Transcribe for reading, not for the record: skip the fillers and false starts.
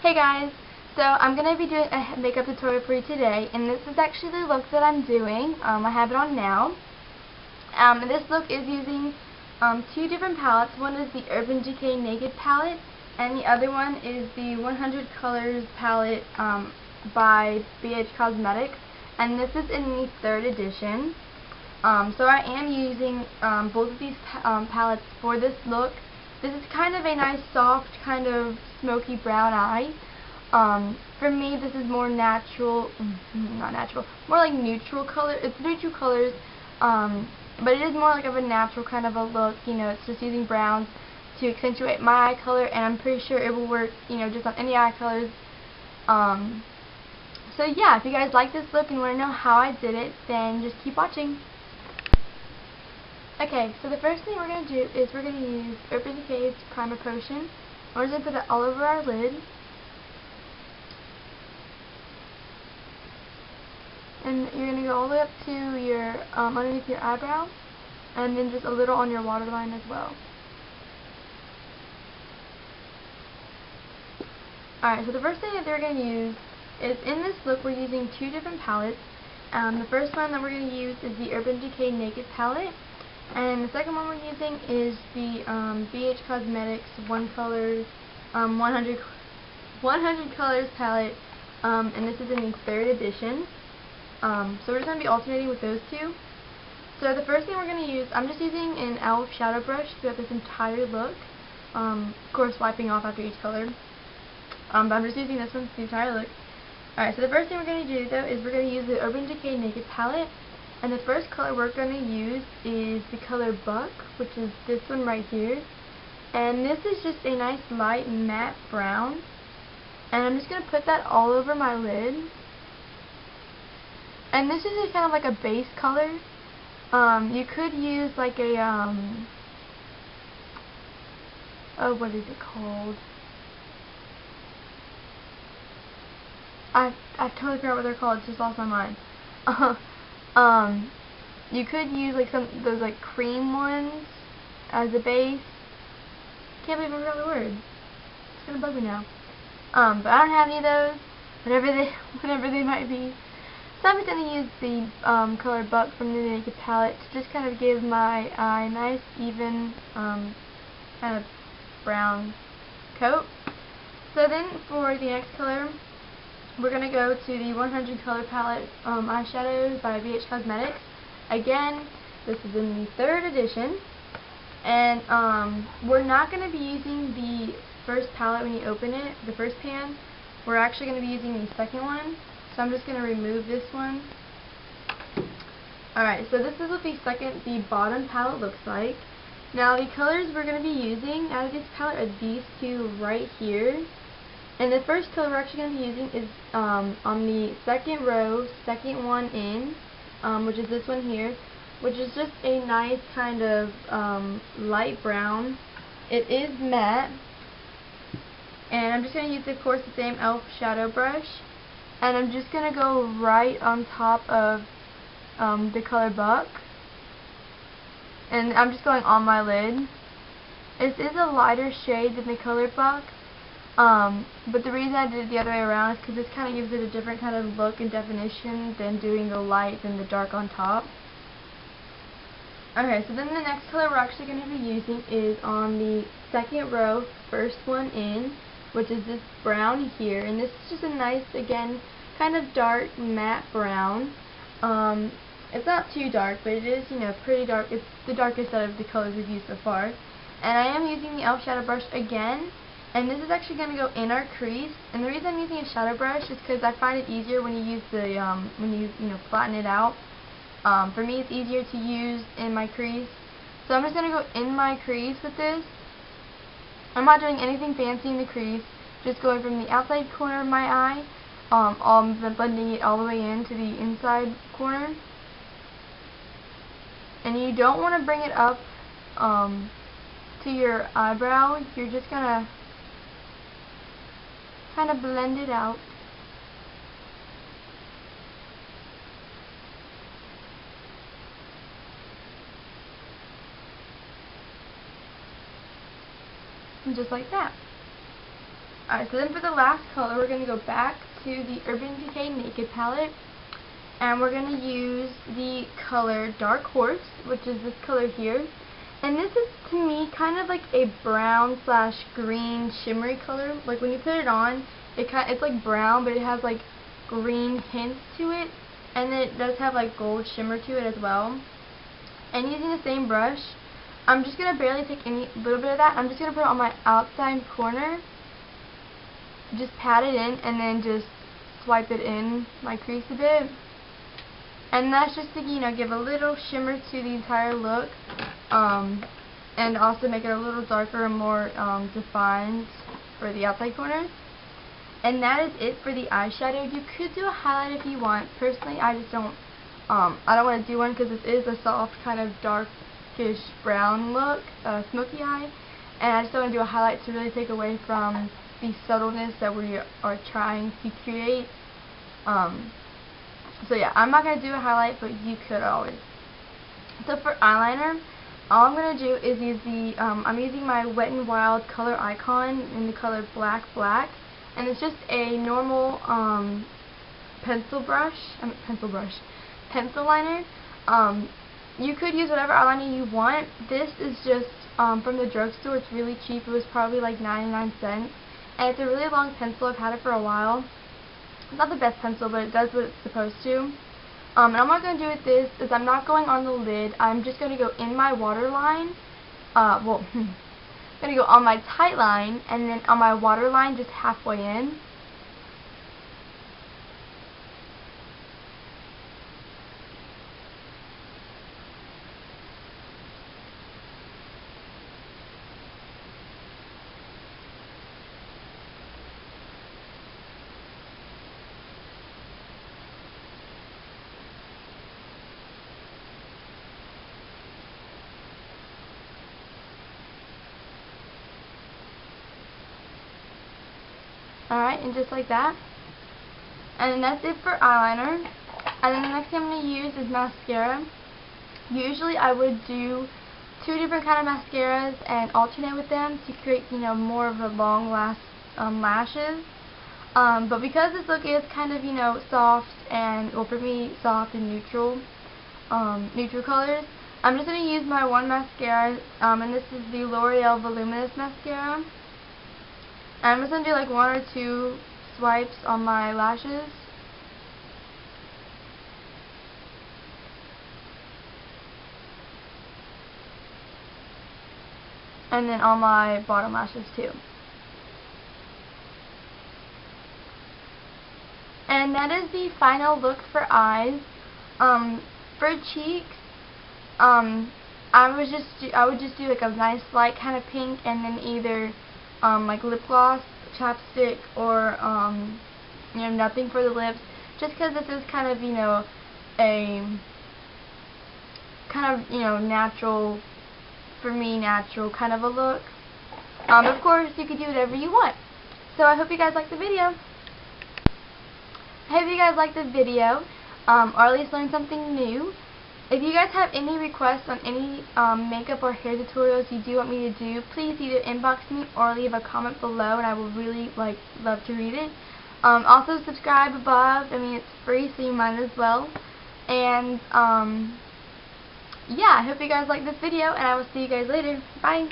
Hey guys, so I'm going to be doing a makeup tutorial for you today, and this is actually the look that I'm doing. I have it on now. This look is using two different palettes. One is the Urban Decay Naked palette, and the other one is the 100 Colors palette by BH Cosmetics, and this is in the 3rd edition. So I am using both of these palettes for this look. This is kind of a nice soft, kind of smoky brown eye. For me, this is more natural, not natural, more like neutral color. It's neutral colors, but it is more like of a natural kind of a look. You know, it's just using browns to accentuate my eye color, and I'm pretty sure it will work, you know, just on any eye colors. So yeah, if you guys like this look and want to know how I did it, then just keep watching. Okay, so the first thing we're going to do is we're going to use Urban Decay's Primer Potion. We're just going to put it all over our lid. And you're going to go all the way up to your, underneath your eyebrow, and then just a little on your waterline as well. Alright, so the first thing that they're going to use is, in this look, we're using two different palettes. The first one that we're going to use is the Urban Decay Naked palette. And the second one we're using is the BH Cosmetics 100 Colors palette, and this is in the 3rd edition. So we're just going to be alternating with those two. So the first thing we're going to use, I'm just using an e.l.f. shadow brush throughout this entire look. Of course, wiping off after each color. But I'm just using this one for the entire look. Alright, so the first thing we're going to do, though, is we're going to use the Urban Decay Naked palette. And the first color we're going to use is the color Buck, which is this one right here. And this is just a nice light matte brown. And I'm just going to put that all over my lid. And this is just kind of like a base color. You could use like a, oh, what is it called? I totally forgot what they're called, just lost my mind. You could use like those like cream ones as a base. Can't believe I forgot the word. It's gonna bug me now. But I don't have any of those. Whatever they might be. So I'm just gonna use the color Buck from the Naked palette to just kind of give my eye a nice even kind of brown coat. So then for the next color, we're going to go to the 100 Color palette eyeshadows by BH Cosmetics. Again, this is in the 3rd edition. And we're not going to be using the first palette when you open it, the first pan. We're actually going to be using the second one. So I'm just going to remove this one. Alright, so this is what the bottom palette looks like. Now the colors we're going to be using out of this palette are these two right here. And the first color we're actually going to be using is on the second row, second one in, which is this one here, which is just a nice kind of light brown. It is matte, and I'm just going to use, of course, the same e.l.f. shadow brush, and I'm just going to go right on top of the color Buck, and I'm just going on my lid. This is a lighter shade than the color Buck. But the reason I did it the other way around is because this kind of gives it a different kind of look and definition than doing the light and the dark on top. Okay, so then the next color we're actually going to be using is on the second row, first one in, which is this brown here. And this is just a nice, again, kind of dark matte brown. It's not too dark, but it is, you know, pretty dark. It's the darkest out of the colors we've used so far. And I am using the e.l.f. shadow brush again. And this is actually going to go in our crease. And the reason I'm using a shadow brush is because I find it easier when you use the, when you flatten it out. For me, it's easier to use in my crease. So I'm just going to go in my crease with this. I'm not doing anything fancy in the crease. Just going from the outside corner of my eye, blending it all the way into the inside corner. And you don't want to bring it up to your eyebrow. You're just going to kind of blend it out. Just like that. Alright, so then for the last color, we're going to go back to the Urban Decay Naked palette, and we're going to use the color Dark Horse, which is this color here. And this is, to me, kind of like a brown slash green shimmery color. Like when you put it on, it's like brown, but it has like green hints to it, and then it does have like gold shimmer to it as well. And using the same brush, I'm just going to barely take any little bit of that. I'm just going to put it on my outside corner, just pat it in, and then just swipe it in my crease a bit. And that's just to, you know, give a little shimmer to the entire look, and also make it a little darker and more defined for the outside corners. And that is it for the eyeshadow. You could do a highlight if you want. Personally, I just don't. I don't want to do one because this is a soft kind of darkish brown look, smoky eye, and I just don't want to do a highlight to really take away from the subtleness that we are trying to create. So yeah, I'm not going to do a highlight, but you could always. So for eyeliner, all I'm going to do is use the, I'm using my Wet n Wild color icon in the color Black Black, and it's just a normal pencil liner. You could use whatever eyeliner you want. This is just from the drugstore. It's really cheap. It was probably like 99 cents. And it's a really long pencil. I've had it for a while. It's not the best pencil, but it does what it's supposed to. And what I'm going to do with this is I'm not going on the lid. I'm just going to go in my waterline. I'm going to go on my tight line, and then on my waterline just halfway in. Alright, and just like that. And that's it for eyeliner. And then the next thing I'm going to use is mascara. Usually I would do 2 different kind of mascaras and alternate with them to create, you know, more of a long lashes. But because this look is kind of, you know, soft and, well, for me, soft and neutral colors, I'm just going to use my one mascara, and this is the L'Oreal Voluminous Mascara. I'm just going to do like 1 or 2 swipes on my lashes. And then on my bottom lashes too. And that is the final look for eyes. For cheeks, I would just do like a nice light kind of pink, and then either like lip gloss, chapstick, or you know, nothing for the lips, just because this is kind of, you know, a kind of, you know, natural, for me, natural kind of a look. Of course, you could do whatever you want. So I hope you guys liked the video. Or at least learned something new. If you guys have any requests on any makeup or hair tutorials you do want me to do, please either inbox me or leave a comment below, and I will really love to read it. Also subscribe above. I mean, it's free, so you might as well. And yeah, I hope you guys like this video, and I will see you guys later. Bye.